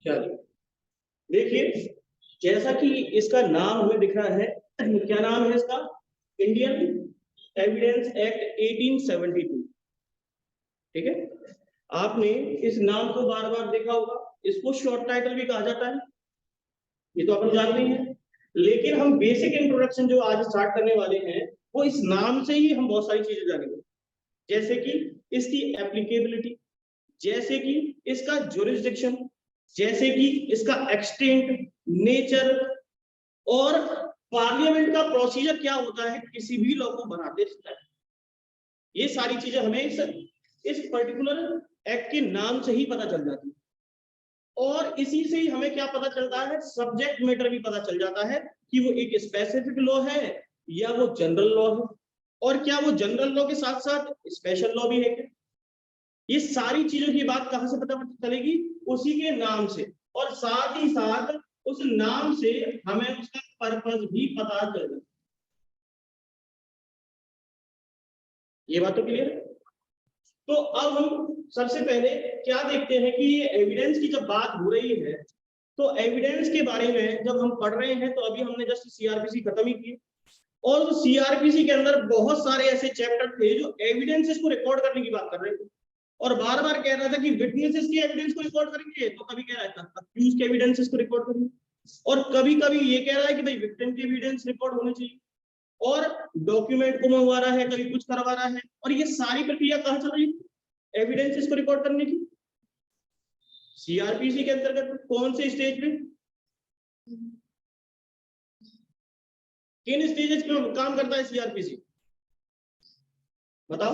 चलिए देखिए, जैसा कि इसका नाम हमें दिख रहा है, क्या नाम है इसका? Indian evidence act 1872। ठीक है, आपने इस नाम को बार बार देखा होगा। इसको शॉर्ट टाइटल भी कहा जाता है, ये तो अपन जानते हैं। लेकिन हम बेसिक इंट्रोडक्शन जो आज स्टार्ट करने वाले हैं, वो इस नाम से ही हम बहुत सारी चीजें जानेंगे। जैसे कि इसकी एप्लीकेबिलिटी, जैसे कि इसका जुरिस्डिक्शन, जैसे कि इसका एक्सटेंट, नेचर, और पार्लियामेंट का प्रोसीजर क्या होता है किसी भी लॉ को बनाते समय। ये सारी चीजें हमें इस पर्टिकुलर एक्ट के नाम से ही पता चल जाती है। और इसी से ही हमें क्या पता चलता है, सब्जेक्ट मैटर भी पता चल जाता है कि वो एक स्पेसिफिक लॉ है या वो जनरल लॉ है, और क्या वो जनरल लॉ के साथ साथ स्पेशल लॉ भी है क्या। ये सारी चीजों की बात कहां से पता चलेगी? उसी के नाम से, और साथ ही साथ उस नाम से हमें उसका पर्पस भी पता चल जाए। ये बात तो क्लियर है। तो अब हम सबसे पहले क्या देखते हैं कि एविडेंस की जब बात हो रही है, तो एविडेंस के बारे में जब हम पढ़ रहे हैं, तो अभी हमने जस्ट सीआरपीसी खत्म ही की, और उस सीआरपीसी के अंदर बहुत सारे ऐसे चैप्टर थे जो एविडेंसेस को रिकॉर्ड करने की बात कर रहे थे, और बार बार कह रहा था कि विटनेसेस के एविडेंस को रिकॉर्ड करेंगे, तो कभी कह रहा था अक्यूज के एविडेंसेस को रिकॉर्ड करेंगे, और कभी कभी ये कह रहा है कि भाई विक्टिम के एविडेंस रिकॉर्ड होने चाहिए, और डॉक्यूमेंट को मंगवा रहा है, कभी कुछ करवा रहा है। और ये सारी प्रक्रिया कहाँ चल रही है एविडेंसेस को रिकॉर्ड करने की? सीआरपीसी के अंतर्गत कौन से स्टेज पे, किन स्टेजेस पे काम करता है सीआरपीसी? बताओ,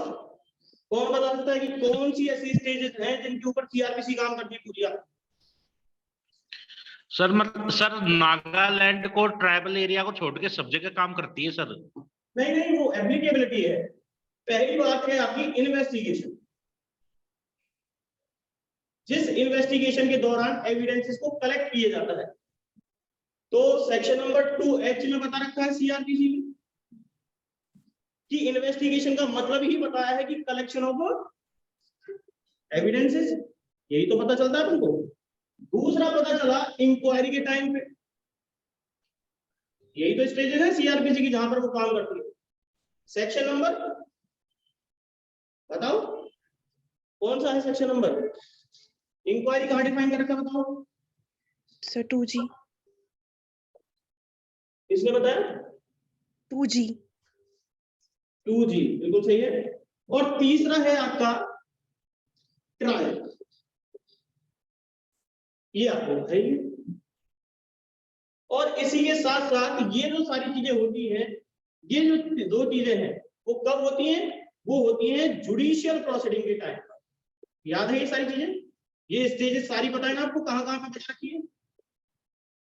कौन बता सकता है कि कौन सी ऐसी स्टेजेस हैं जिनके ऊपर सीआरपीसी काम करती है पूरी? सर नागालैंड को ट्राइबल एरिया को छोड़ के सब जगह काम करती है सर। नहीं नहीं, वो एप्लीकेबिलिटी है। पहली बात है आपकी इन्वेस्टिगेशन। जिस इन्वेस्टिगेशन के दौरान एविडेंसेस को कलेक्ट किया जाता है, तो सेक्शन नंबर 2H में बता रखा है सीआरपीसी में कि इन्वेस्टिगेशन का मतलब ही बताया है कि कलेक्शन ऑफ एविडेंसेस। यही तो पता चलता है तुमको। दूसरा पता चला इंक्वायरी के टाइम पे, यही तो स्टेजेस है सीआरपीसी की जहां पर वो काम करती है। सेक्शन नंबर बताओ कौन सा है सेक्शन नंबर? इंक्वायरी कहां डिफाइन कर रखा है बताओ सर 2G। किसने बताया? 2G। 2G बिल्कुल सही है। और तीसरा है आपका ट्रायल, ये आपको बताइए। और इसी के साथ साथ ये जो सारी चीजें होती हैं, ये जो दो चीजें हैं, वो कब होती हैं? वो होती हैं जुडिशियल प्रोसीडिंग के टाइम पर। याद है ये सारी चीजें? ये स्टेजेस सारी बताए ना आपको कहां कहां पे बता रखी है,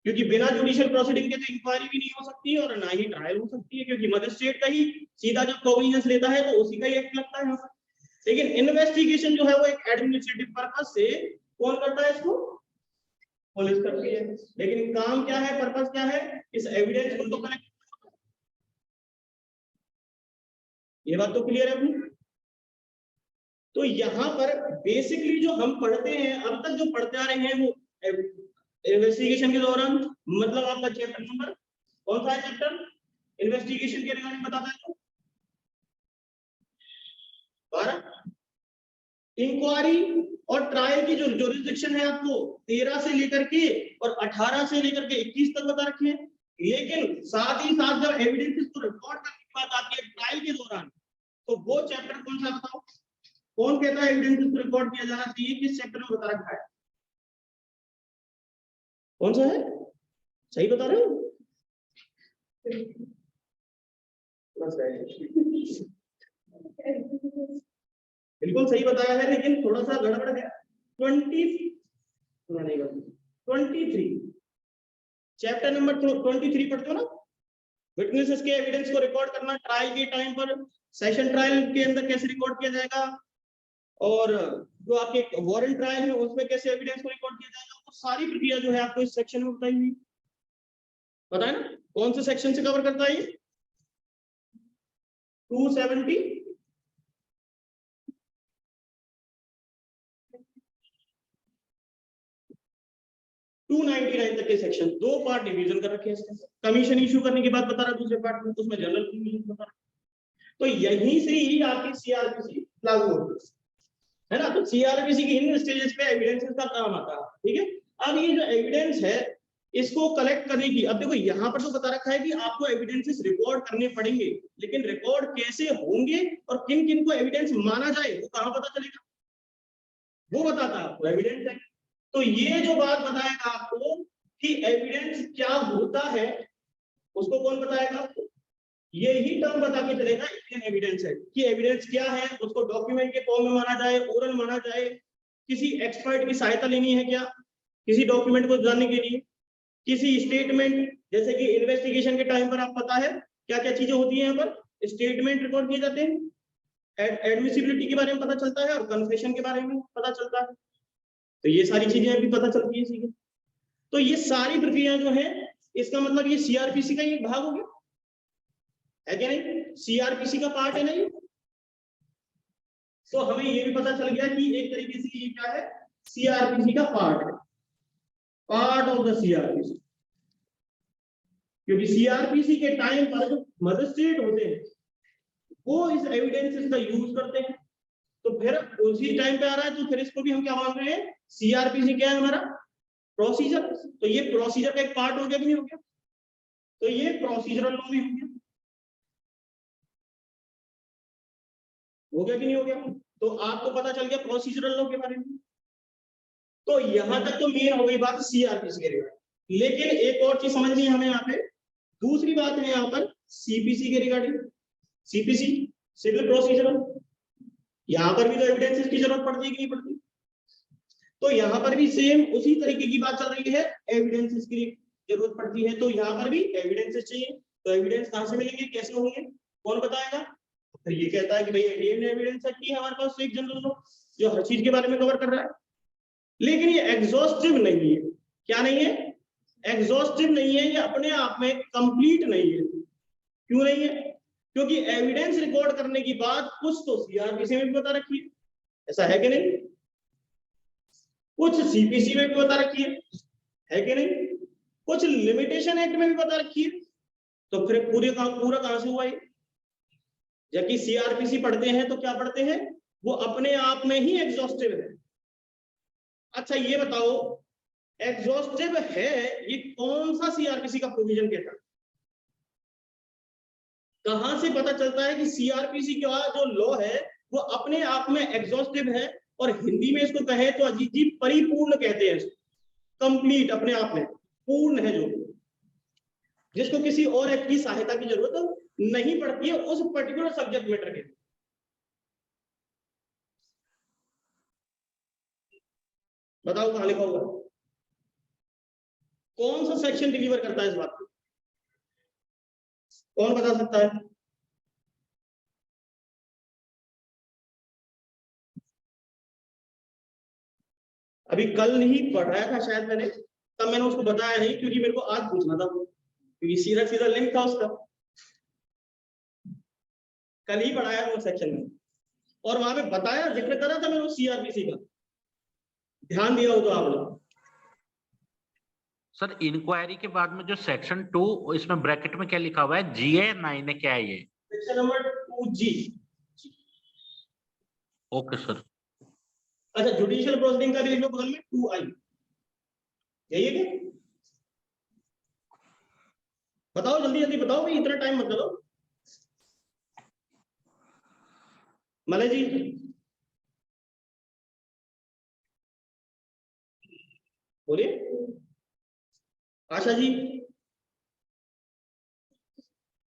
क्योंकि बिना जुडिशियल प्रोसीडिंग के तो इंक्वायरी भी नहीं हो सकती है और ना ही ट्रायल हो सकती है, क्योंकि मजिस्ट्रेट का ही सीधा जब कॉग्निजेंस लेता है तो उसी का ही एक्ट लगता है यहाँ पर। लेकिन इन्वेस्टिगेशन जो है वो एक एडमिनिस्ट्रेटिव पर्पस से कौन करता है इसको? पुलिस करती है। लेकिन काम क्या है, पर्पस क्या है? इस एविडेंस को तो कलेक्ट। ये बात तो क्लियर है अपनी। तो यहाँ पर बेसिकली जो हम पढ़ते हैं, अब तक जो पढ़ते आ रहे हैं, वो इन्वेस्टिगेशन के दौरान, मतलब आपका चैप्टर नंबर कौन सा है? चैप्टर इन्वेस्टिगेशन के रिगार्डिंग बताता है तो 12। इंक्वायरी और ट्रायल की जो जुरिस्डिक्शन है आपको 13 से लेकर के और 18 से लेकर के 21 तक बता रखे हैं। लेकिन साथ ही साथ जब एविडेंसेस को रिकॉर्ड करने की बात आती है ट्रायल के दौरान, तो वो चैप्टर कौन सा बताओ? कौन कहता है एविडेंसेस को रिकॉर्ड किया जाना चाहिए? किस चैप्टर में बता रखा है? कौन सा है? सही बता रहे हो? बिल्कुल सही बताया है, लेकिन थोड़ा सा गड़बड़ है। 23 चैप्टर नंबर 23 पढ़ते हो ना? विटनेसेस के एविडेंस को रिकॉर्ड करना ट्रायल के टाइम पर, सेशन ट्रायल के अंदर कैसे रिकॉर्ड किया जाएगा, और जो आपके वारंट ट्रायल है उसमें कैसे एविडेंस को रिकॉर्ड किया जाएगा, वो सारी प्रक्रिया जो है आपको इस सेक्शन में बताई हुई। पता है ना कौन से सेक्शन से कवर करता है ये? 270 299 तक के सेक्शन, 2 पार्ट डिवीजन कर रखे हैं इसके। कमीशन इशू करने के बाद बता रहा दूसरे पार्ट में, उसमें जनरल कमीशन बता रहा। तो यहीं से ही आपकी सीआरपीसी लागू होती है ना। तो सीआरपीसी की इन स्टेजेस पे एविडेंसेस का काम आता है, ठीक है। अब ये जो एविडेंस है इसको कलेक्ट करने की, अब देखो यहाँ पर तो बता रखा है कि आपको एविडेंसेस रिकॉर्ड करने पड़ेंगे, लेकिन रिकॉर्ड कैसे होंगे और किन किन को एविडेंस माना जाए वो कहाँ पता चलेगा, वो बताता है आपको एविडेंस है। तो ये जो बात बताएगा आपको कि एविडेंस क्या होता है, उसको कौन बताएगा आपको, यही टर्म बता के चलेगा इंडियन एविडेंस है कि एविडेंस क्या है। उसको डॉक्यूमेंट के फॉर्म में माना जाए, ओरल माना जाए, किसी एक्सपर्ट की सहायता लेनी है क्या किसी डॉक्यूमेंट को जानने के लिए, किसी स्टेटमेंट, जैसे कि इन्वेस्टिगेशन के टाइम पर आप पता है क्या क्या चीजें होती है, यहाँ पर स्टेटमेंट रिकॉर्ड किए जाते हैं, एडमिसिबिलिटी के बारे में पता चलता है और कन्फेशन के बारे में पता चलता है। तो ये सारी चीजें अभी पता चलती है सीधे। तो ये सारी प्रक्रिया जो है, इसका मतलब ये सीआरपीसी का ही एक भाग हो गया है क्या नहीं, सीआरपीसी का पार्ट है ना ये। तो हमें ये भी पता चल गया कि एक तरीके से ये क्या है, सीआरपीसी का पार्ट है, पार्ट ऑफ द सीआरपीसी। क्योंकि सीआरपीसी के टाइम पर जो मजिस्ट्रेट होते हैं वो इस एविडेंसेस का यूज करते हैं, तो फिर उसी टाइम पे आ रहा है, तो फिर इसको भी हम क्या मान रहे हैं, सीआरपीसी क्या है हमारा, प्रोसीजर। तो ये प्रोसीजर का एक पार्ट हो गया कि नहीं हो गया, तो ये प्रोसीजरल लॉ भी हो गया कि नहीं हो गया। तो आपको पता चल गया प्रोसीजरल लॉ के बारे में। तो यहां तक तो मेन हो गई बात सीआरपीसी के रिगार्डिंग, लेकिन एक और चीज समझनी है हमें यहाँ पे, दूसरी बात है यहाँ पर सीपीसी के रिगार्डिंग। सीपीसी सिविल प्रोसीजरल, यहाँ पर भी तो एविडेंसेस की जरूरत पड़ती है कि नहीं पड़ती। तो यहाँ पर भी सेम उसी तरीके की बात चल रही है, एविडेंसेस की जरूरत पड़ती है, तो यहाँ पर भी एविडेंसेस चाहिए। तो एविडेंस कहाँ से मिलेंगे, कैसे होंगे, कौन बताएगा। फिर ये कहता है कि भाई इंडियन एविडेंस एक्ट है हमारे पास एक जनरल लॉ जो हर चीज के बारे में कवर कर रहा है, लेकिन ये एग्जॉस्टिव नहीं है। क्या नहीं है, एग्जॉस्टिव नहीं है, ये अपने आप में कंप्लीट नहीं है। क्यों नहीं है, क्योंकि एविडेंस रिकॉर्ड करने की बात कुछ तो सीआरपीसी में भी बता रखी है, ऐसा है कि नहीं, कुछ सीपीसी में भी बता रखी है कि नहीं, कुछ लिमिटेशन एक्ट में भी बता रखी है। तो फिर पूरा कहां से हुआ ये, जबकि सीआरपीसी पढ़ते हैं तो क्या पढ़ते हैं, वो अपने आप में ही एग्जॉस्टिव है। अच्छा ये बताओ, एग्जॉस्टिव है ये कौन सा सीआरपीसी का प्रोविजन कहता है, कहां से पता चलता है कि सीआरपीसी का जो लॉ है वो अपने आप में एग्जॉस्टिव है, और हिंदी में इसको कहे तो अजीत जी परिपूर्ण कहते हैं, कंप्लीट, अपने आप में पूर्ण है, जो जिसको किसी और एक्ट की सहायता की जरूरत नहीं पड़ती है उस पर्टिकुलर सब्जेक्ट मैटर के। बताओ कहां लिखा हुआ, कौन सा सेक्शन डिलीवर करता है इस बात को, कौन बता सकता है। अभी कल ही पढ़ाया था शायद मैंने, तब मैंने उसको बताया नहीं क्योंकि मेरे को आज पूछना था, क्योंकि सीधा सीधा लिंक था उसका, कल ही पढ़ाया था सेक्शन में, और वहां पे बताया, जिक्र करा था मैंने सीआरपीसी का, ध्यान दिया हो तो आप लोग। सर इंक्वायरी के बाद में जो सेक्शन 2, इसमें ब्रैकेट में क्या लिखा हुआ है, जीए 9 है, क्या है ये, section number 2G। Okay sir. अच्छा जुडिशियल प्रोसीडिंग का भी लिख लो बगल में, 2I, यही है क्या, बताओ जल्दी जल्दी बताओ भाई, इतना टाइम मत करो। मलय जी बोलिए, आशा जी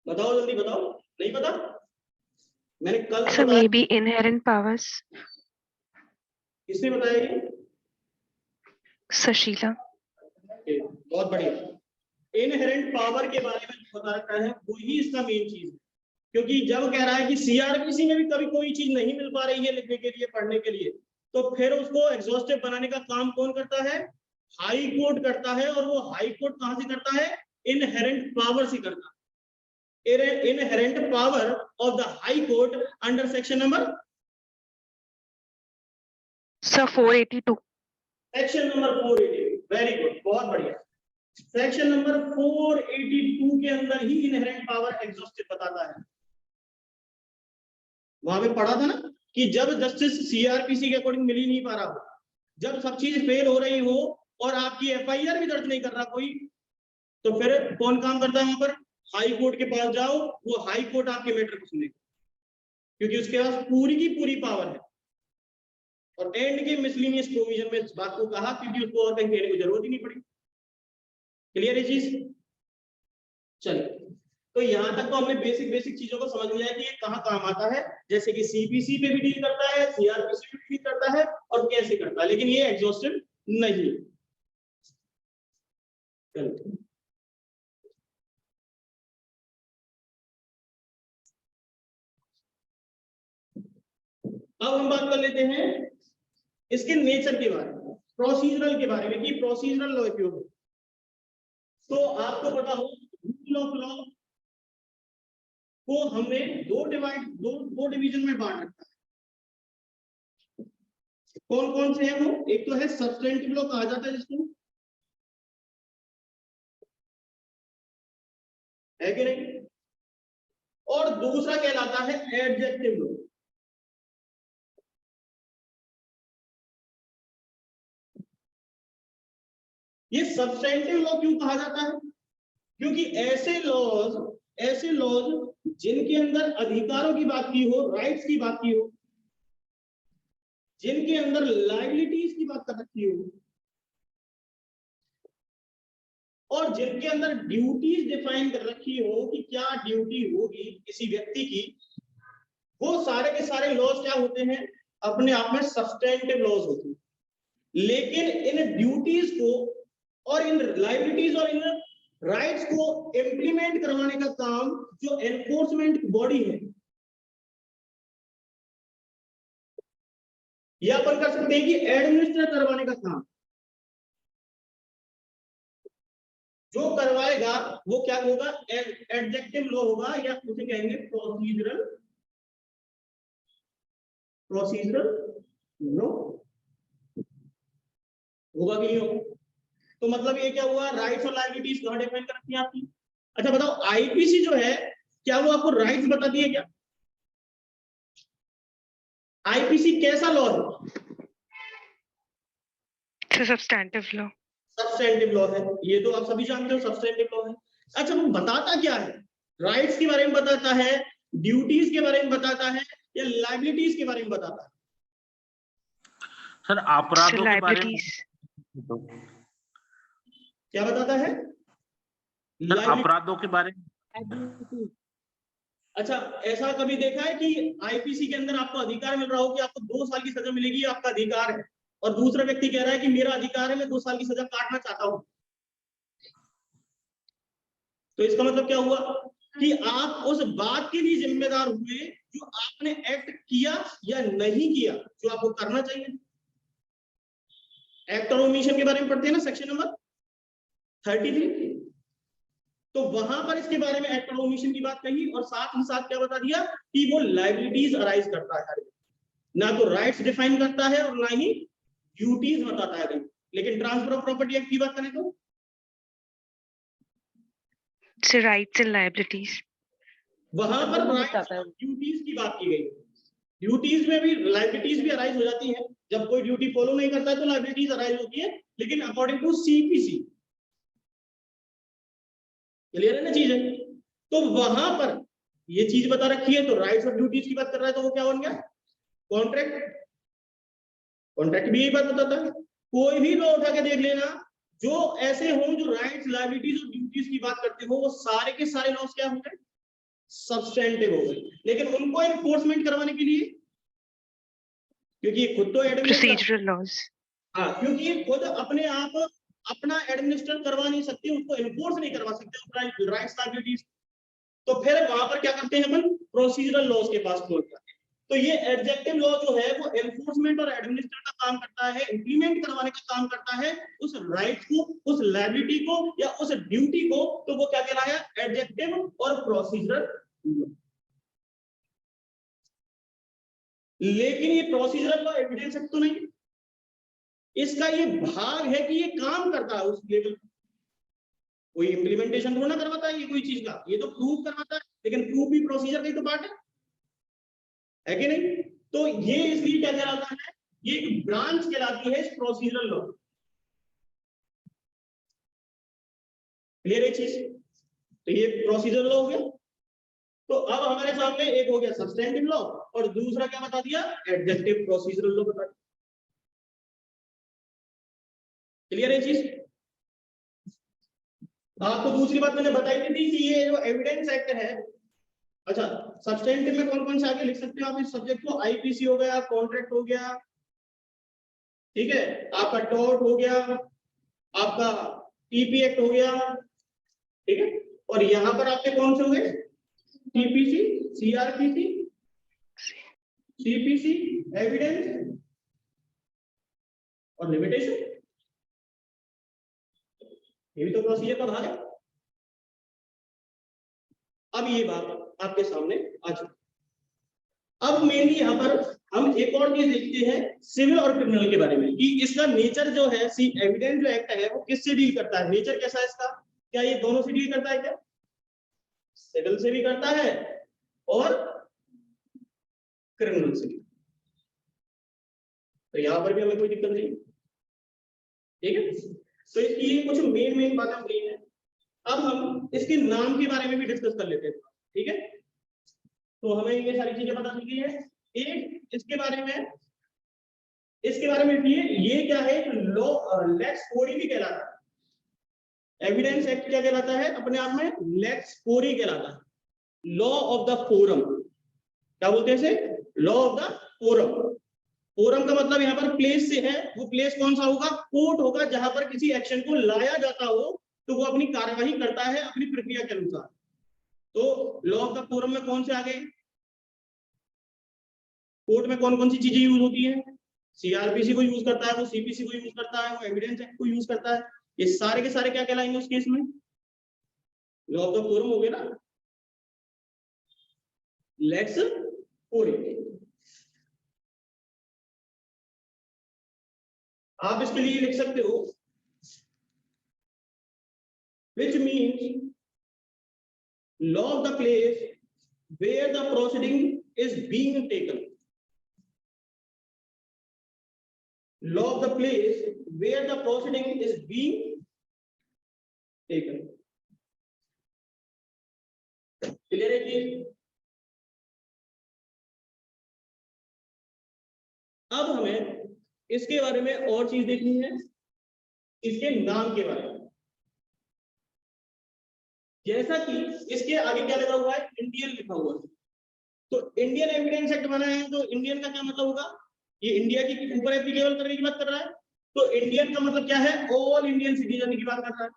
बताओ जल्दी बताओ, नहीं पता, मैंने कल So maybe inherent powers. किसने बताया ये, Sashila. बहुत बढ़िया। इनहेरेंट पावर के बारे में बता रखा है, वही इसका मेन चीज है, क्योंकि जब कह रहा है कि सीआरपीसी में भी कभी कोई चीज नहीं मिल पा रही है लिखने के लिए, पढ़ने के लिए, तो फिर उसको एग्जॉस्टिव बनाने का काम कौन करता है, हाई कोर्ट करता है, और वो हाई कोर्ट कहां से करता है, इनहेरेंट पावर से करता है। Inherent power of the high court under section number, So 482. Section number 482, very good, बहुत बढ़िया। सेक्शन नंबर 482 के अंदर ही इनहेरेंट पावर एग्जॉस्टिव बताता है। वहां पे पढ़ा था ना कि जब जस्टिस सीआरपीसी के अकॉर्डिंग मिल ही नहीं पा रहा हो, जब सब चीज फेल हो रही हो और आपकी एफआईआर भी दर्ज नहीं कर रहा कोई, तो फिर कौन काम करता है वहां पर? हाई कोर्ट के पास जाओ, वो हाई कोर्ट आपके मैटर को सुनेगा, क्योंकि उसके पास पूरी की पूरी पावर है। और एंड के मिसलिनियस प्रोविजन में इस बात को कहा, क्योंकि उसको और कहीं कहने की जरूरत ही नहीं पड़ी। क्लियर है चीज? चलिए, तो यहां तक तो हमने बेसिक बेसिक चीजों को समझ लिया है कि ये कहाँ काम आता है, जैसे कि सीपीसी पे भी डील करता है, सीआरपीसी पे भी डील करता है और कैसे करता है, लेकिन ये एग्जॉस्टिव नहीं। अब हम बात कर लेते हैं इसके नेचर के बारे में, प्रोसीजरल के बारे में कि प्रोसीजरल लॉ क्यों है। तो आपको पता हो रूल ऑफ लॉ को हमने दो डिवीजन में बांट रखा है। कौन कौन से हैं वो? एक तो है सब्सटेंटिव लॉ कहा जाता है जिसको, है कि नहीं, और दूसरा कहलाता है एडजेक्टिव लॉ। ये सब्सटेंटिव लॉ क्यों कहा जाता है? क्योंकि ऐसे लॉज जिनके अंदर अधिकारों की बात की हो, राइट्स की बात की हो, जिनके अंदर लायबिलिटीज की बात कर रखी हो, और जिनके अंदर ड्यूटीज डिफाइन कर रखी हो कि क्या ड्यूटी होगी किसी व्यक्ति की, वो सारे के सारे लॉज क्या होते हैं? अपने आप में सब्सटेंटिव लॉज होते हैं। लेकिन इन ड्यूटीज को और इन लायबिलिटीज और इन राइट्स को इंप्लीमेंट करवाने का काम जो एनफोर्समेंट बॉडी है, या अपन कर सकते हैं कि एडमिनिस्ट्रेट करवाने का काम जो करवाएगा वो क्या होगा? एडजेक्टिव लॉ होगा, या उसे कहेंगे प्रोसीजरल लॉ। होगा कि नहीं होगा? तो मतलब ये क्या हुआ? राइट्स और लायबिलिटीज कहां डिफाइन कर रखी है आपकी? अच्छा बताओ, आईपीसी जो है क्या वो आपको राइट्स बताती है क्या? आईपीसी कैसा लॉ है? Substantive law. सब्सटेंटिव लॉ है, ये तो आप सभी जानते हो सब्सटेंटिव लॉ है। अच्छा वो बताता क्या है? राइट्स के बारे में बताता है, ड्यूटीज के बारे में बताता है, या लायबिलिटीज के बारे में बताता है? सर अपराधों के बारे में क्या बताता है? सर अपराधों के बारे में। अच्छा, ऐसा कभी देखा है कि आईपीसी के अंदर आपको अधिकार मिल रहा हो कि आपको 2 साल की सजा मिलेगी, आपका अधिकार है, और दूसरा व्यक्ति कह रहा है कि मेरा अधिकार है, मैं 2 साल की सजा काटना चाहता हूं? तो इसका मतलब क्या हुआ कि आप उस बात के लिए जिम्मेदार हुए जो आपने एक्ट किया या नहीं किया, जो आपको करना चाहिए। एक्ट और ओमिशन के बारे में पढ़ते हैं ना सेक्शन नंबर 33, तो वहां पर इसके बारे में एक्ट और ओमिशन की बात कही, और साथ ही साथ क्या बता दिया कि वो लायबिलिटीज अराइज करता है, ना तो राइट्स डिफाइन करता है और ना ही ड्यूटीज बताता है। लेकिन ट्रांसफर ऑफ प्रॉपर्टी एक्ट की बात करें तो राइट्स एंड लायबिलिटीज, वहां पर राइट्स और ड्यूटीज की बात की गई। ड्यूटीज में भी लायबिलिटीज भी अराइज हो जाती है, जब कोई ड्यूटी फॉलो नहीं करता है तो लायबिलिटीज अराइज होती है, लेकिन अकॉर्डिंग टू सीपीसी। क्लियर है ना चीजें? तो वहां पर ये चीज बता रखी है, तो राइट्स और ड्यूटीज की बात कर रहा है, तो वो क्या बन गया? कॉन्ट्रैक्ट। कॉन्ट्रैक्ट भी यही बात बताता है। कोई भी लॉ उठा के देख लेना जो ऐसे हो जो राइट्स लायबिलिटीज और ड्यूटीज की बात करते हो, वो सारे के सारे लॉस क्या हो गए? सब्सटेंटिव हो गए। लेकिन उनको एनफोर्समेंट करवाने के लिए, क्योंकि खुद तो प्रोसीजरल लॉज, हाँ, क्योंकि ये खुद अपने आप अपना एडमिनिस्ट्रेट करवा नहीं सकती, उसको एनफोर्स नहीं करवा सकते राइट्स लायबिलिटीज, तो फिर वहां पर क्या करते हैं अपन? प्रोसीजरल लॉज के पास क्लोज करते हैं। तो ये एडजेक्टिव लॉ जो है वो एनफोर्समेंट और एडमिनिस्ट्रेट का काम करता है, इंप्लीमेंट करवाने का काम करता है उस राइट को, उस लायबिलिटी को या उस ड्यूटी को, तो वो क्या कहलाया? एडजेक्टिव और प्रोसीजरल। लेकिन ये प्रोसीजरल लॉ एविडेंस एक्ट तो नहीं, इसका ये भाग है कि ये काम करता है उस लेवल पर। कोई इम्प्लीमेंटेशन थोड़ा ना करवाता है ये कोई चीज का, ये तो प्रूव करवाता है, लेकिन प्रूफ भी प्रोसीजर का ही तो पार्ट है कि नहीं? तो ये इसलिए क्या कहलाता है, ये एक ब्रांच कहलाती है इस प्रोसीजरल लॉ। क्लियर है चीज? तो ये प्रोसीजरल लॉ हो गया। तो अब हमारे सामने एक हो गया सब्सटेंटिव लॉ और दूसरा क्या बता दिया, एडजेक्टिव प्रोसीजरल लॉ बता दिया। क्लियर है चीज? आपको दूसरी बात मैंने बताई थी कि ये जो एविडेंस एक्ट है, अच्छा सब्सटेंटिव में कौन कौन से आगे लिख सकते हो आप इस सब्जेक्ट को, आईपीसी हो गया, कॉन्ट्रैक्ट हो गया, ठीक है, आपका टॉर्ट हो गया, आपका टीपी एक्ट हो गया, ठीक है, और यहां पर आपके कौन से हो गए, टीपीसी, सीआरपीसी, सीपीसी, एविडेंस और लिमिटेशन। ये भी तो प्रोसीजर का भाग है। अब ये बात आपके सामने आ चुकी। अब मेनली यहाँ पर हम एक और चीज देखते हैं सिविल और क्रिमिनल के बारे में, कि इसका नेचर जो है, सी एविडेंस जो एक्ट है वो किससे डील करता है, नेचर कैसा है इसका, क्या ये दोनों से डील करता है, क्या सिविल से भी करता है और क्रिमिनल से भी। तो यहाँ पर भी हमें कोई दिक्कत नहीं, ठीक है। तो इसकी कुछ मेन बातें हो रही है। अब हम इसके नाम के बारे में भी डिस्कस कर लेते हैं, ठीक है। तो हमें ये सारी चीजें पता चल गई है। एक इसके बारे में ये क्या है, लॉ लेक्स कोरी भी कहलाता है। एविडेंस एक्ट क्या कहलाता है अपने आप में, लेक्स कोरी कहलाता है, लॉ ऑफ द फोरम। क्या बोलते हैं इसे, law of the forum. Forum का मतलब यहाँ पर प्लेस से है, वो प्लेस कौन सा होगा, कोर्ट होगा, जहां पर किसी एक्शन को लाया जाता हो तो वो अपनी कार्यवाही करता है अपनी प्रक्रिया के अनुसार। तो लॉ ऑफ द फोरम में कौन से आ गए, कोर्ट में कौन कौन सी चीजें यूज होती है, सीआरपीसी को यूज करता है, वो सीपीसी को यूज करता है, वो एविडेंस एक्ट को यूज करता है। ये सारे के सारे क्या कहलाएंगे उस केस में, लॉ ऑफ द फोरम हो गए ना, लेक्स कोरी। आप इसके लिए लिख सकते हो which means law of the place where the proceeding is being taken, law of the place where the proceeding is being taken। Clear है जी? अब हमें इसके बारे में और चीज देखनी है, इसके नाम के बारे में। जैसा कि इसके आगे क्या लगा हुआ है, इंडियन लिखा हुआ है, तो इंडियन एविडेंस एक्ट बना है, तो इंडियन का क्या मतलब होगा, ये इंडिया की ऊपर एप्लीकेबल करने की बात कर रहा है। तो इंडियन का मतलब क्या है, ऑल इंडियन सिटीजन की बात कर रहा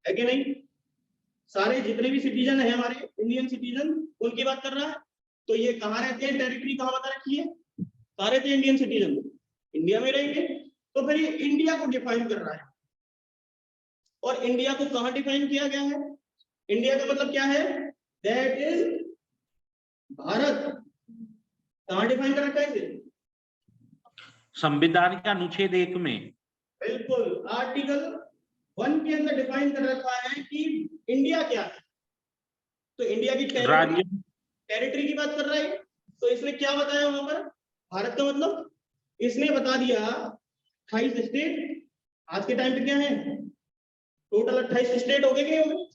है कि नहीं, सारे जितने भी सिटीजन है हमारे इंडियन सिटीजन उनकी बात कर रहा है। तो ये कहाँ रहते हैं, टेरिटरी कहाँ बता रखी है, सारे थे इंडियन सिटीजन इंडिया में रहेंगे। तो फिर ये इंडिया को डिफाइन कर रहा है, और इंडिया को कहाँ डिफाइन किया गया है, इंडिया का मतलब क्या है, दैट इज भारत। कहाँ डिफाइन कर रखा है इसे, संविधान के अनुच्छेद 1 में, बिल्कुल आर्टिकल 1 के अंदर डिफाइन कर रखा है कि इंडिया क्या है। तो इंडिया की टेरिटरी की बात कर रहा है, तो इसने क्या बताया वहां पर, भारत का मतलब इसने बता दिया 28 स्टेट। आज के टाइम पे क्या है, टोटल 28 स्टेट हो गए कि नहीं हो गए।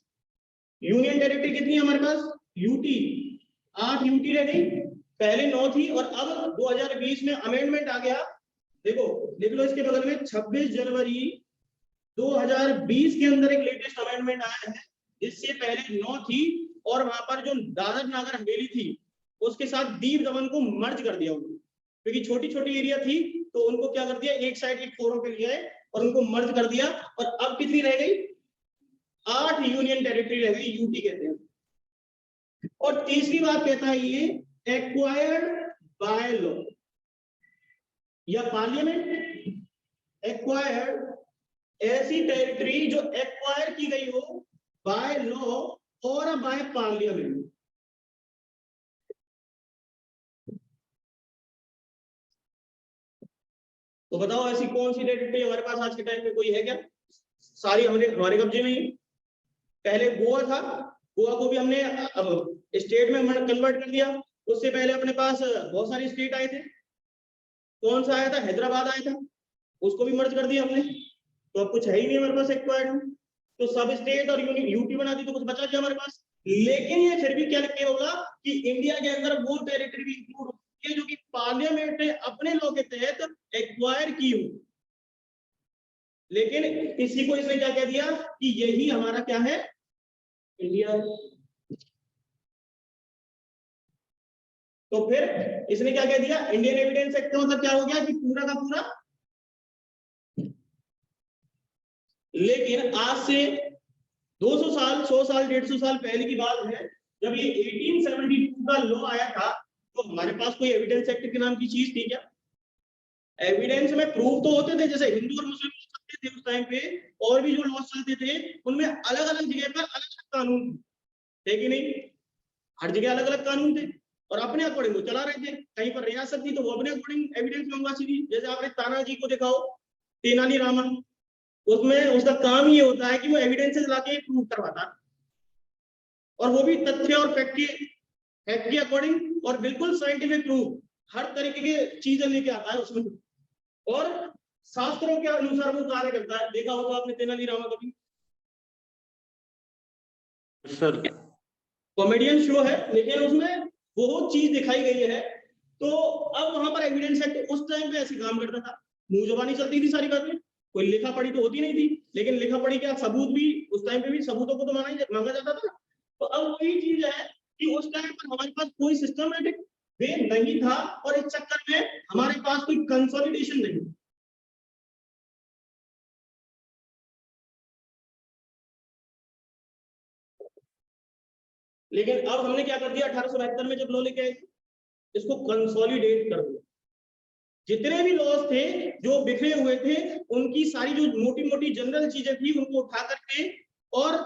यूनियन टेरिटरी कितनी है हमारे पास, यूटी, 8 यूटी रह गई, पहले 9 थी, और अब 2020 में अमेंडमेंट आ गया। देखो लिख लो इसके बगल में, 26 जनवरी 2020 के अंदर एक लेटेस्ट अमेंडमेंट आया है, जिससे पहले 9 थी, और वहां पर जो दादर नागर हवेली थी उसके साथ दीव दमन को मर्ज कर दिया उन्होंने, क्योंकि छोटी छोटी एरिया थी, तो उनको क्या कर दिया, एक साइड एक फोरम पे लिया है और उनको मर्ज कर दिया। और अब कितनी रह गई, 8 यूनियन टेरिटरी रह गई, यूटी कहते हैं। और तीसरी बात कहता है ये, एक्वायर्ड बाय लॉ या पार्लियामेंट। एक्वायर्ड ऐसी टेरिटरी जो एक्वायर की गई हो बाय लॉ और बाय पार्लियामेंट। तो बताओ ऐसी कौन सी टेरिटरी हमारे पास आज के टाइम में कोई है क्या? सारी हमारे कब्जे में ही। पहले गोवा था, गोवा को भी हमने अब स्टेट में कन्वर्ट कर दिया। उससे पहले अपने पास बहुत सारे स्टेट आए थे। कौन सा आया था? हैदराबाद आया था, उसको भी मर्ज कर दिया हमने। तो अब कुछ है ही नहीं हमारे पास एक्वायर्ड। तो सब स्टेट और यूटी बना दी तो कुछ बचा क्या हमारे पास? लेकिन ये फिर भी क्या लिखे होगा कि इंडिया के अंदर वो टेरिटरी भी इंक्लूड होती है जो कि पार्लियामेंट ने अपने लॉ के तहत एक्वायर की हो। लेकिन इसी को इसने क्या कह दिया कि यही हमारा क्या है? इंडिया है। तो फिर इसने क्या कह दिया? इंडियन एविडेंस एक्ट का मतलब क्या हो गया कि पूरा का पूरा। लेकिन आज से 200 साल, 100 साल, 150 साल पहले की बात है, जब ये 1872 का लॉ आया था, तो हमारे पास कोई एविडेंस एक्ट के नाम की चीज थी क्या? एविडेंस में प्रूफ तो होते थे, जैसे हिंदू और मुस्लिम चलते थे उस टाइम पे, और भी जो लॉज चलते थे उनमें अलग अलग जगह पर अलग अलग कानून थे कि नहीं? हर जगह अलग अलग कानून थे और अपने अकॉर्डिंग वो चला रहे थे। कहीं पर रियासत थी तो वो अपने अकॉर्डिंग एविडेंस मंगवाती थी। जैसे आपने तानाजी को दिखाओ, तेनाली रामन, उसमें उसका काम ये होता है कि वो एविडेंसेस लाके प्रूव करवाता, और वो भी तथ्य और फैक्ट के अकॉर्डिंग, और बिल्कुल साइंटिफिक प्रूफ, हर तरीके की चीजें लेके आता है उसमें, और शास्त्रों के अनुसार वो कार्य करता है। देखा होगा आपने तेनाली रामा कभी? सर कॉमेडियन शो है, लेकिन उसमें वो चीज दिखाई गई है। तो अब वहां पर एविडेंस एक्ट उस टाइम पे ऐसे काम करता था, मुंह जबानी चलती थी सारी बातें, कोई लिखा पढ़ी तो होती नहीं थी। लेकिन लिखा पढ़ी क्या, सबूत भी उस टाइम पे भी सबूतों को तो मांगा जाता था। तो अब वही चीज है कि उस टाइम पर हमारे पास कोई सिस्टमेटिक वे नहीं था, और इस चक्कर में हमारे पास कोई कंसोलिडेशन नहीं। लेकिन अब हमने क्या कर दिया, 1872 में जब लॉ लेके आए थे, इसको कंसोलिडेट कर दिया। जितने भी लॉज थे जो बिखरे हुए थे, उनकी सारी जो मोटी मोटी जनरल चीजें थी उनको उठा करके, और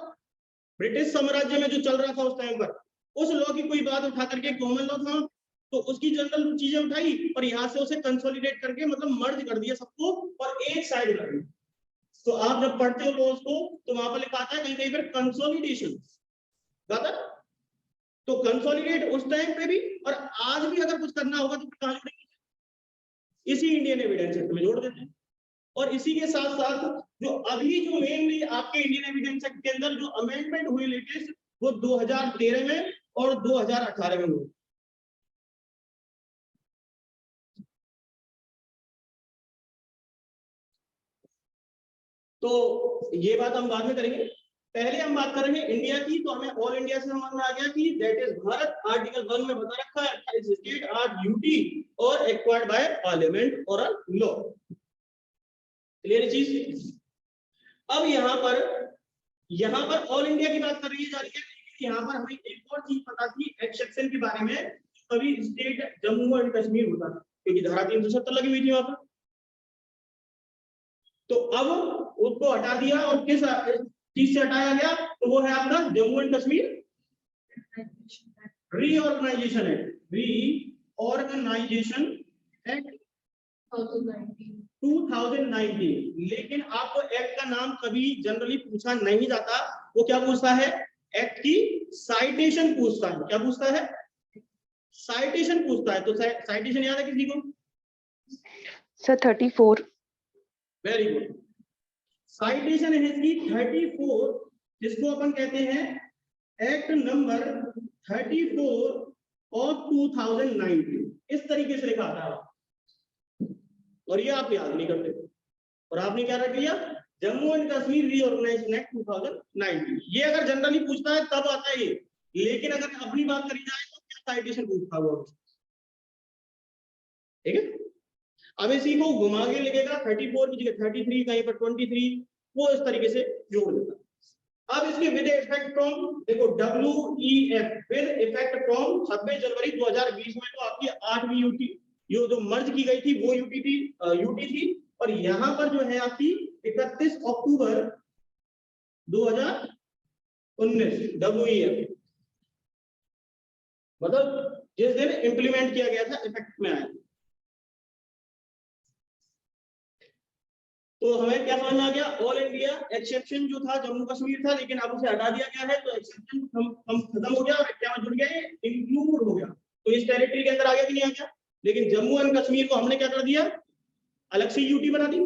ब्रिटिश साम्राज्य में जो चल रहा था उस टाइम पर, उस लॉ की कोई बात उठा करके, कॉमन लॉ था तो उसकी जनरल चीजें उठाई और यहाँ से उसे कंसोलिडेट करके मतलब मर्ज कर दिया सबको और एक साइड कर दिया। तो आप जब पढ़ते हो लॉज को तो वहां पर लिखा आता है कहीं कहीं पर कंसोलिडेशन। तो कंसोलिडेट उस टाइम पे भी, और आज भी अगर कुछ करना होगा तो कहां जोड़ेंगे? इसी इंडियन एविडेंस एक्ट में जोड़ देते हैं। और इसी के साथ साथ जो अभी जो मेनली आपके इंडियन एविडेंस एक्ट के अंदर जो अमेंडमेंट हुई लेटेस्ट, वो 2013 में और 2018 में हुई। तो ये बात हम बाद में करेंगे, पहले हम बात कर रहे हैं इंडिया की। तो हमें ऑल इंडिया से समझ में आ गया कि दैट इज भारत। आर्टिकल 1 में बता रखा है 28 स्टेट आर यूटी और एक्वायर्ड बाय पार्लियामेंट और लॉ। क्लियर चीज? अब यहाँ पर ऑल इंडिया की बात कर रही जा रही है, लेकिन यहाँ पर हमें एक और चीज पता थी एक्सेप्शन के बारे में। कभी स्टेट जम्मू एंड कश्मीर होता था क्योंकि धारा 370 लगी हुई थी वहां पर। तो अब उसको हटा दिया, और किस चीज से हटाया गया? तो वो है आपका Jammu and Kashmir reorganisation act. Reorganisation act 2019। लेकिन आपको एक्ट का नाम कभी जनरली पूछा नहीं जाता। वो क्या पूछता है? एक्ट की साइटेशन पूछता है। क्या पूछता है? साइटेशन पूछता है। तो साइटेशन याद है किसी को? सर 34। Very good. साइटेशन है इसकी 34, जिसको अपन कहते हैं एक्ट नंबर 34 ऑफ 2019। इस तरीके से लिखा था, और ये आप याद नहीं करते, और आपने क्या रख लिया? Jammu and Kashmir reorganisation act 2019। ये अगर जनरली पूछता है तब आता है ये, लेकिन अगर अपनी बात करी जाए तो क्या साइटेशन पूछता हुआ? ठीक है। अब इसी को घुमा के लिखेगा 34 की जगह 33, कहीं पर 23, वो इस तरीके से जोड़ देता है। अब इसके विद इफेक्ट फ्रॉम, देखो WEF विद इफेक्ट फ्रॉम 26 जनवरी 2020 में तो आपकी 8वीं यूटी ये जो मर्ज की गई थी वो यूटी थी। और यहाँ पर जो है आपकी 31 अक्टूबर 2019 WEF, मतलब जिस दिन इंप्लीमेंट किया गया था, इफेक्ट में आया। तो हमें क्या समझ में आ गया, ऑल इंडिया एक्सेप्शन जो था जम्मू कश्मीर था, लेकिन अब उसे हटा दिया गया है, तो एक्सेप्शन हम खत्म हो गया और क्या जुड़ गया, इंक्लूड हो गया। तो इस टेरिटरी के अंदर आ गया कि नहीं आ गया। लेकिन जम्मू एंड कश्मीर को हमने क्या कर दिया, अलग से यूटी बना दी।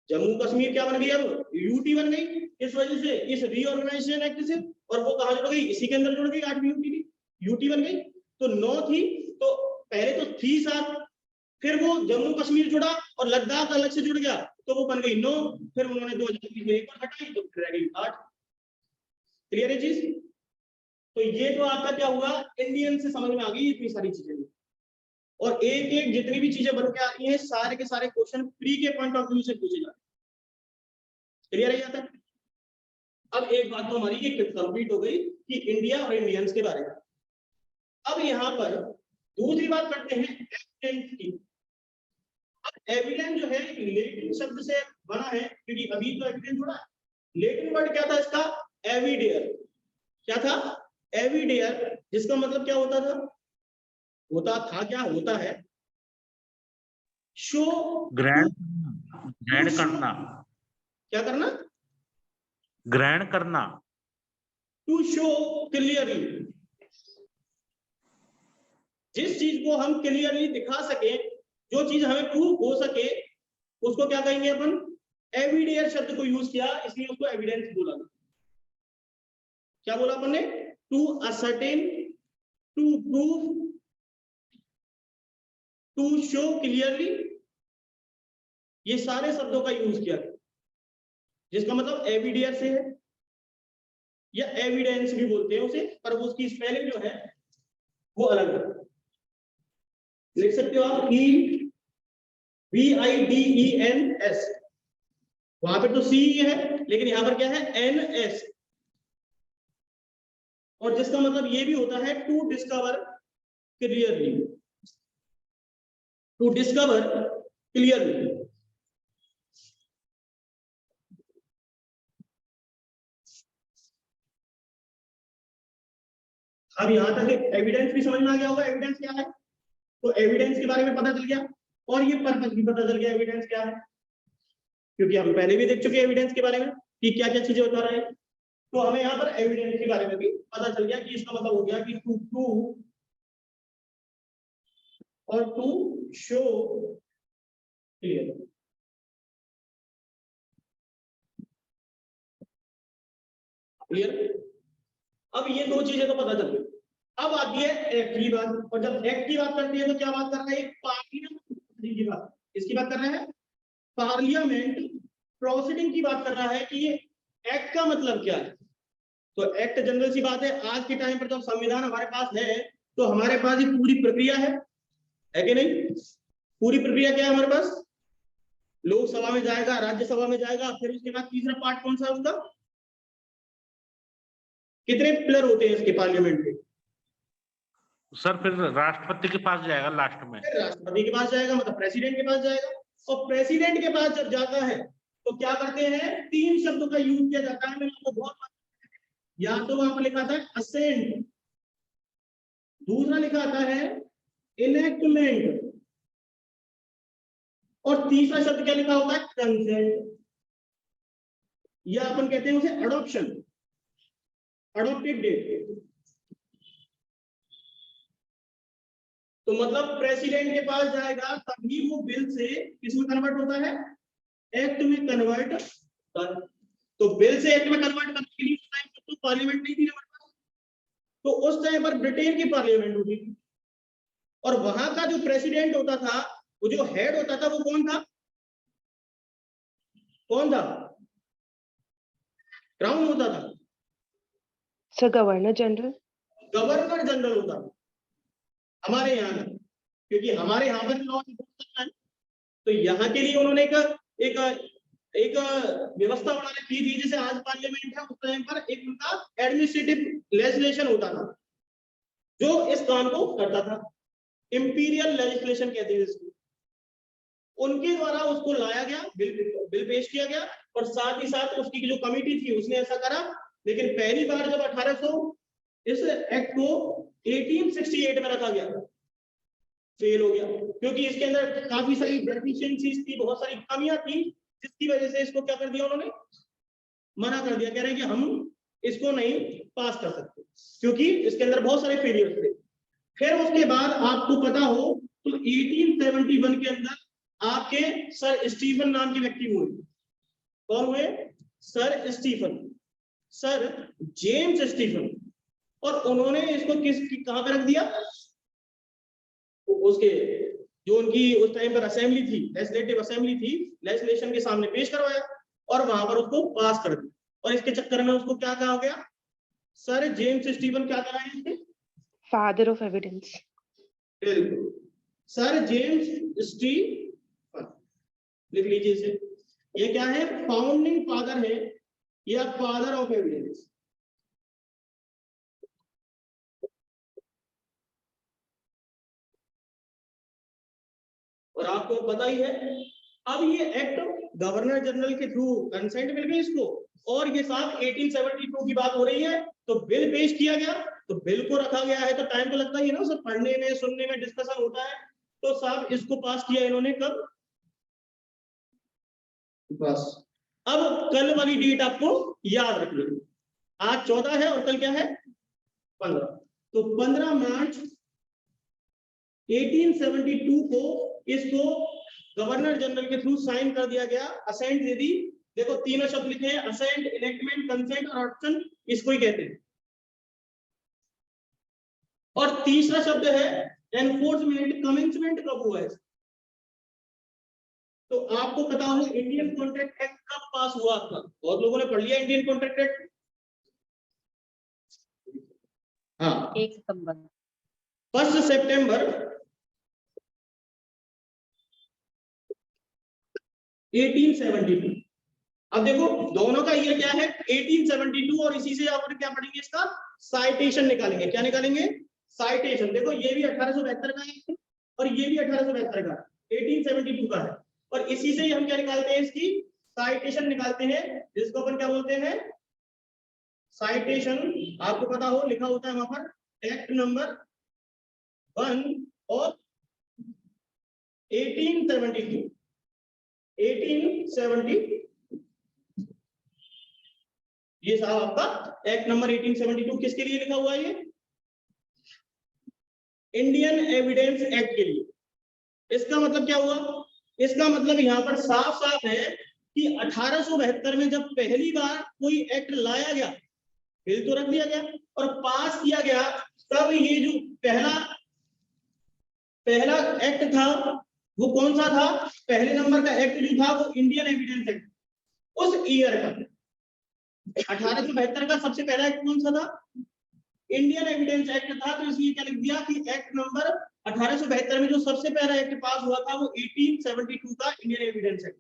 जम्मू कश्मीर क्या बन गई, अब यूटी बन गई, इस वजह से इस रीऑर्गेनाइजेशन एक्ट से, और वो कहां जुड़ गई, इसी के अंदर जुड़ गई, 8वीं यूटी की यूटी बन गई। तो 9 थी, तो पहले तो थी 7, फिर वो जम्मू कश्मीर जुड़ा और लद्दाख अलग से जुड़ गया, तो वो बन गई 9, फिर उन्होंने 2020 में एक और हटाई, तो फिर रह गई 8। क्लियर है चीज। तो ये तो आपका क्या हुआ, इंडियन से समझ में आ गई इतनी सारी चीजें, और एक एक जितनी भी चीजें बन के आती हैं, सारे के सारे क्वेश्चन प्री के पॉइंट ऑफ व्यू से पूछे जाते हैं। क्लियर है जाता है। अब एक बात तो हमारी ये कंप्लीट हो गई कि इंडिया और इंडियंस के बारे में। अब यहाँ पर दूसरी बात करते हैं एविडेंस की। अब एविडेंस जो है लेटिन शब्द से बना है, क्योंकि अभी तो एविडेंस जुड़ा है। लेटिन वर्ड क्या था इसका, एविडेयर। क्या था, एविडेयर, जिसका मतलब क्या होता था, होता था क्या, होता है शो, ग्रहण करना, क्या करना, ग्रहण करना, टू शो क्लियरली। जिस चीज को हम क्लियरली दिखा सके, जो चीज हमें प्रूव हो सके, उसको क्या कहेंगे अपन, एविडेयर शब्द को यूज किया, इसलिए उसको एविडेंस बोला। क्या बोला अपन ने, to ascertain, to prove, to show clearly, ये सारे शब्दों का यूज किया, जिसका मतलब एविडेयर से है, या एविडेंस भी बोलते हैं उसे, पर वो उसकी स्पेलिंग जो है वो अलग है। लिख सकते हो आप VIDENS, वहां पे तो C है, लेकिन यहां पर क्या है, NS, और जिसका मतलब ये भी होता है to discover clearly, to discover clearly. अब यहां तक एविडेंस भी समझ में आ गया होगा, एविडेंस क्या है, तो एविडेंस के बारे में पता चल गया, और ये पर्पस भी पता चल गया एविडेंस क्या है, क्योंकि हम पहले भी देख चुके हैं एविडेंस के बारे में कि क्या क्या चीजें बता रहे हैं। तो हमें यहाँ पर एविडेंस के बारे में भी पता चल गया कि इसका मतलब हो गया कि टू प्रूव और टू शो क्लियर। क्लियर। अब ये दो चीजें तो पता चल गई। अब आती है एक्ट की बात, और जब एक्ट की बात करती है तो क्या बात कर रहे हैं, पार्लियामेंट की बात, इसकी बात कर रहे हैं, पार्लियामेंट प्रोसीडिंग की बात कर रहा है कि ये एक्ट का मतलब क्या है। तो एक्ट जनरल सी बात है, आज के टाइम पर जब संविधान हमारे पास है, तो हमारे पास ये पूरी प्रक्रिया है कि नहीं, पूरी प्रक्रिया क्या है हमारे पास, लोकसभा में जाएगा, राज्यसभा में जाएगा, फिर उसके बाद तीसरा पार्ट कौन सा है उसका, कितने पिलर होते हैं इसके पार्लियामेंट के, सर फिर राष्ट्रपति के पास जाएगा लास्ट में, राष्ट्रपति के पास जाएगा, मतलब प्रेसिडेंट के पास जाएगा, और प्रेसिडेंट के पास जब जाता है तो क्या करते हैं, 3 शब्दों का यूज किया जाता है, मैंने आपको बहुत, या तो वहां पर लिखा था असेंट, दूसरा लिखा आता है इनेक्टमेंट, और तीसरा शब्द क्या लिखा होता है, कंसेंट, या अपन कहते हैं उसे अडॉप्शन, अडॉप्टेड डेट। तो मतलब प्रेसिडेंट के पास जाएगा तभी वो बिल से किसमें कन्वर्ट होता है, एक्ट में कन्वर्ट कर। तो बिल से एक्ट में कन्वर्ट करने के लिए टाइम पर तो पार्लियामेंट नहीं थी हमारे पास, तो उस टाइम पर ब्रिटेन की पार्लियामेंट होती थी, और वहां का जो प्रेसिडेंट होता था, वो जो हेड होता था, वो कौन था, कौन था, क्राउन होता था, sir governor general, governor general होता था हमारे यहाँ का, क्योंकि हमारे यहाँ पर लॉ है, तो यहाँ के लिए उन्होंने एक एक व्यवस्था बना रखी थी, जैसे आज पार्लियामेंट है, उस टाइम पर एक उनका एडमिनिस्ट्रेटिव लेजिस्लेशन होता था जो इस काम को करता था, इंपीरियल लेजिस्लेशन कहते हैं इसको। उनके द्वारा उसको लाया गया, बिल पेश किया गया, और साथ ही साथ उसकी जो कमेटी थी उसने ऐसा करा। लेकिन पहली बार जब 1800 इस एक्ट को 1868 में रखा गया, फेल हो गया, क्योंकि इसके अंदर काफी सारी डेफिशिएंसीज थी, बहुत सारी कमियां थी, जिसकी वजह से इसको क्या कर दिया उन्होंने, मना कर दिया, कह रहे हैं कि हम इसको नहीं पास कर सकते क्योंकि इसके अंदर बहुत सारे फेलियर थे। फिर उसके बाद आपको पता हो तो 1871 के अंदर आपके सर स्टीफन नाम के व्यक्ति हुए। कौन हुए? Sir Stephen, sir James Stephen. और उन्होंने इसको कहां पर रख दिया? उसके जो उनकी उस टाइम पर असेंबली थी, लेजिस्लेटिव असेंबली थी, लेजिस्लेशन के सामने पेश करवाया और वहां पर उसको पास कर दिया। और इसके चक्कर में उसको क्या कहा गया? सर जेम्स स्टीफन क्या कहा है इसके? Father of evidence. बिल्कुल, सर जेम्स स्टीफन, लिख लीजिए इसे। ये क्या है? फाउंडिंग फादर है या फादर ऑफ एविडेंस। और आपको पता ही है, अब ये एक्ट गवर्नर जनरल के थ्रू कंसेंट मिल गई इसको, और ये साथ 1872 की बात हो रही है, तो बिल पेश किया गया, तो बिल को रखा गया है तो टाइम तो लगता ही है ना, सब पढ़ने में, सुनने में, डिस्कशन होता है। तो साहब इसको पास किया इन्होंने कब? बस अब कल वाली डेट आपको याद रखनी है। आज 14 है और कल क्या है? 15। तो 15 मार्च 1872 को इसको गवर्नर जनरल के थ्रू साइन कर दिया गया, असेंट दे दी। देखो तीनों शब्द लिखे हैं, असेंट, इनेक्टमेंट, कंसेंट और ऑप्शन, इसको ही कहते हैं। और तीसरा शब्द है एनफोर्समेंट। कमेंसमेंट कब हुआ है? तो आपको पता हो इंडियन कॉन्ट्रैक्ट एक्ट कब पास हुआ था? बहुत लोगों ने पढ़ लिया इंडियन कॉन्ट्रैक्ट एक्ट। हाँ, 1 सितंबर 1 सितंबर 1872। अब देखो दोनों का ईयर क्या है? 1872, और इसी से आप क्या पढ़ेंगे? इसका साइटेशन निकालेंगे। क्या निकालेंगे? साइटेशन। देखो ये भी 1872 का है और ये भी 1872 का, 1872 का है, और इसी से ही हम क्या निकालते हैं? इसकी साइटेशन निकालते हैं, जिसको अपन क्या बोलते हैं? साइटेशन। आपको पता हो लिखा होता है वहां पर एक्ट नंबर 1 ऑफ 1872। 1872 ये साहब आपका एक्ट नंबर 1872 किसके लिए लिखा हुआ है? ये इंडियन एविडेंस एक्ट के लिए। इसका मतलब क्या हुआ? इसका मतलब यहाँ पर साफ साफ है कि 1872 में जब पहली बार कोई एक्ट लाया गया, बिल तो रख दिया गया और पास किया गया, तब ये जो पहला एक्ट था वो कौन सा था? पहले नंबर का एक्ट जो था वो इंडियन एविडेंस एक्ट, उस ईयर का 1872 का सबसे पहला एक्ट कौन सा था? इंडियन एविडेंस एक्ट था। तो इसलिए क्या लिख दिया कि एक्ट नंबर 1872 में जो सबसे पहला एक्ट पास हुआ था वो 1872 का इंडियन एविडेंस एक्ट।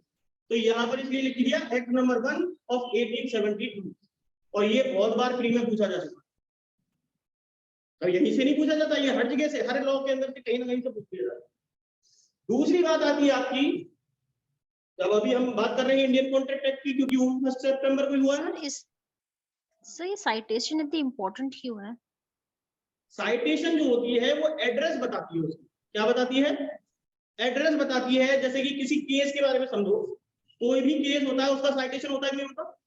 तो यहाँ पर इसलिए लिख दिया एक्ट नंबर 1 ऑफ 1872। और ये बहुत बार प्री में पूछा जा सकता है, अब यहीं से नहीं पूछा जाता, ये हर जगह से, हर लॉ के अंदर से कहीं ना कहीं से पूछ लिया जाता है। दूसरी बात आती है आपकी, जब अभी हम बात कर रहे हैं इंडियन कॉन्ट्रैक्ट एक्ट की, क्योंकि वो 1 सितंबर को हुआ है। सर ये साइटेशन इतनी इंपॉर्टेंट क्यों है? साइटेशन जो होती है वो एड्रेस बताती है उसकी। क्या बताती है? एड्रेस बताती है। जैसे कि किसी केस के बारे में समझो, कोई भी केस होता है उसका साइटेशन होता है कि नहीं होता?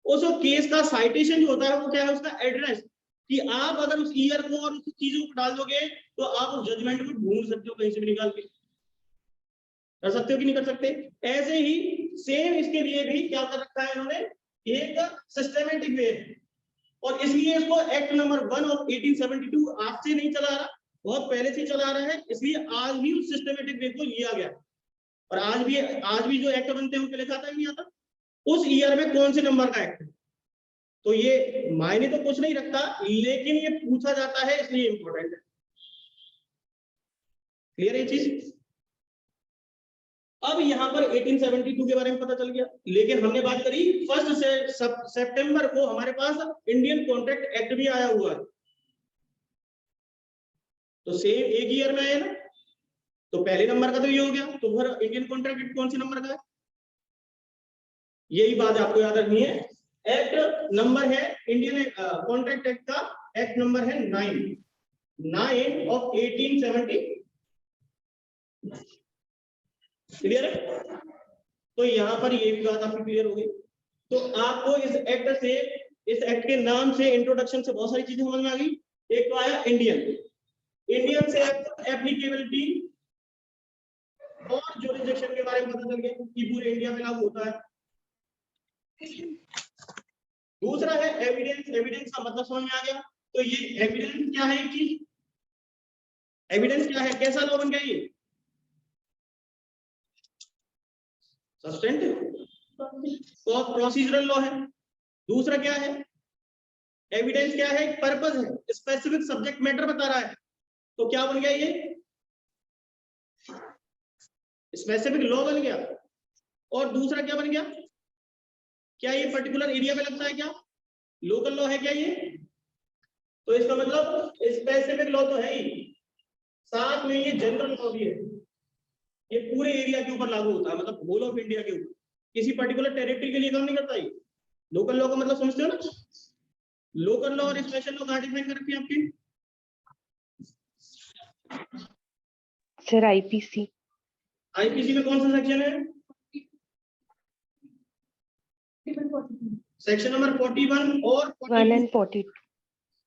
उस केस का साइटेशन जो होता है वो क्या है? उसका एड्रेस। कि आप अगर उस ईयर को और उस चीजों को डाल दोगे तो आप उस जजमेंट को ढूंढ सकते हो कहीं से भी निकाल के। कर सकते हो कि नहीं कर सकते? ऐसे ही सेम इसके लिए भी क्या कर रखा है इन्होंने? एक सिस्टमेटिक वे। और इसलिए इसको एक्ट नंबर 1 ऑफ 1872 आज से नहीं चला रहा, बहुत पहले से चला रहा है। इसलिए आज भी उस सिस्टमेटिक वे को लिया गया। और आज भी जो एक्ट बनते हैं उनके लिखा था नहीं आता उस ईयर में कौन से नंबर का एक्ट है। तो ये मायने तो कुछ नहीं रखता, लेकिन ये पूछा जाता है इसलिए इंपॉर्टेंट है। क्लियर है चीज? अब यहाँ पर 1872 के बारे में पता चल गया, लेकिन हमने बात करी 1 सितंबर को हमारे पास इंडियन कॉन्ट्रैक्ट एक्ट भी आया हुआ है। तो सेम एक ईयर में आया ना, तो पहले नंबर का तो ये हो गया। तो फिर इंडियन कॉन्ट्रैक्ट एक्ट कौन से नंबर का है? यही बात आपको याद रखनी है। एक्ट नंबर है इंडियन कॉन्ट्रैक्ट एक्ट का, एक्ट नंबर है 9 ऑफ 1872। क्लियर है? तो यहाँ पर ये भी बात आपकी क्लियर हो गई। तो आपको इस एक्ट से, इस एक्ट के नाम से, इंट्रोडक्शन से बहुत सारी चीजें समझ में आ गई। एक तो आया इंडियन, इंडियन से एप्लीकेबिलिटी और जुरिसडिक्शन के बारे में पता चल गया कि पूरे इंडिया में लागू होता है। दूसरा है एविडेंस, एविडेंस का मतलब समझ में आ गया। तो ये एविडेंस क्या है कि एविडेंस क्या है, कैसा लॉ बन गया ये? सब्सटेंटिव प्रोसीजरल लॉ है। दूसरा क्या है? एविडेंस क्या है? पर्पस है, स्पेसिफिक सब्जेक्ट मैटर बता रहा है। तो क्या बन गया ये? स्पेसिफिक लॉ बन गया। और दूसरा क्या बन गया? क्या ये पर्टिकुलर एरिया में लगता है? क्या लोकल लॉ है क्या ये? तो इसका मतलब स्पेसिफिक लॉ तो है ही, साथ में ये जनरल लॉ भी है। ये पूरे एरिया के ऊपर लागू होता है, मतलब होल ऑफ इंडिया के ऊपर, किसी पर्टिकुलर टेरिटरी के लिए काम नहीं करता ये। लोकल लॉ का मतलब समझते हो ना? लोकल लॉ और स्पेशल लॉ कहाँ डिफाइन कर रखी है आपकी? Sir IPC. आईपीसी में कौन सा सेक्शन है? सेक्शन नंबर 41 और 1 and 42।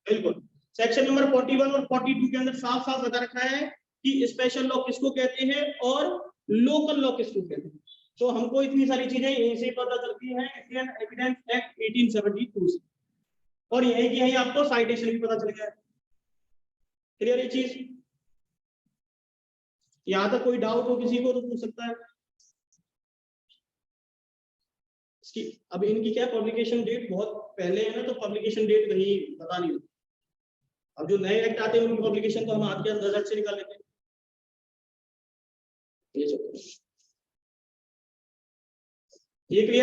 बिल्कुल, सेक्शन नंबर 41 और 42 के अंदर साफ साफ बता रखा है कि स्पेशल लॉ किसको कहते हैं और लोकल लॉ किसको कहते हैं। तो हमको इतनी सारी चीजें यहीं से पता चलती हैं इंडियन एविडेंस एक्ट 1872 से, और यही की यही आपको साइटेशन भी पता चल गया है। क्लियर ये चीज? यहाँ तक कोई डाउट हो किसी को तो पूछ सकता है। इसकी अब इनकी क्या पब्लिकेशन डेट बहुत पहले है ना, तो पब्लिकेशन डेट नहीं पता नहीं होती। अब जो नए एक्ट आते हैं उनकी पब्लिकेशन तो हम हाथ के गजट से निकाल लेते हैं। ये क्लियर?